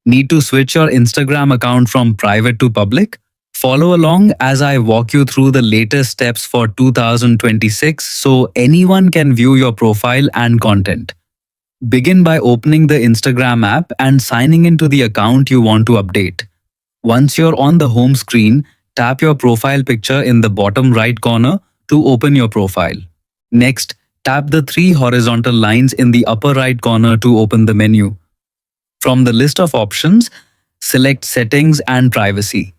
Need to switch your Instagram account from private to public? Follow along as I walk you through the latest steps for 2026 so anyone can view your profile and content. Begin by opening the Instagram app and signing into the account you want to update. Once you're on the home screen, tap your profile picture in the bottom right corner to open your profile. Next, tap the three horizontal lines in the upper right corner to open the menu. From the list of options, select Settings and Privacy.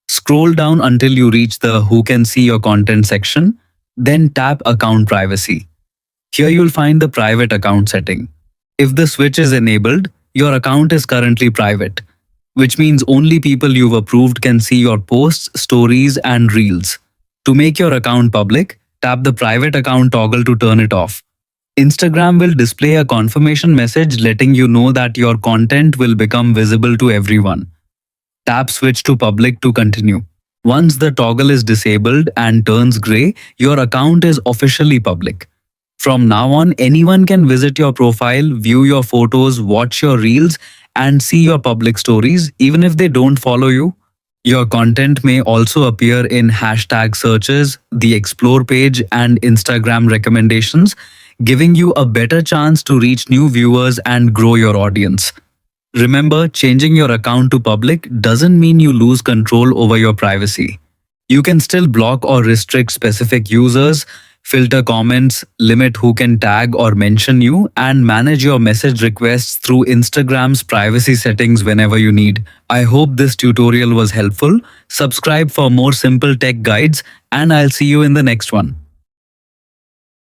Scroll down until you reach the Who Can See Your Content section, then tap Account Privacy. Here you'll find the private account setting. If the switch is enabled, your account is currently private, which means only people you've approved can see your posts, stories, and reels. To make your account public, tap the private account toggle to turn it off. Instagram will display a confirmation message letting you know that your content will become visible to everyone. Tap Switch to Public to continue. Once the toggle is disabled and turns gray, your account is officially public. From now on, anyone can visit your profile, view your photos, watch your reels, and see your public stories even if they don't follow you. Your content may also appear in hashtag searches, the Explore page, and Instagram recommendations, giving you a better chance to reach new viewers and grow your audience. Remember, changing your account to public doesn't mean you lose control over your privacy. You can still block or restrict specific users, filter comments, limit who can tag or mention you, and manage your message requests through Instagram's privacy settings whenever you need. I hope this tutorial was helpful. Subscribe for more simple tech guides, and I'll see you in the next one.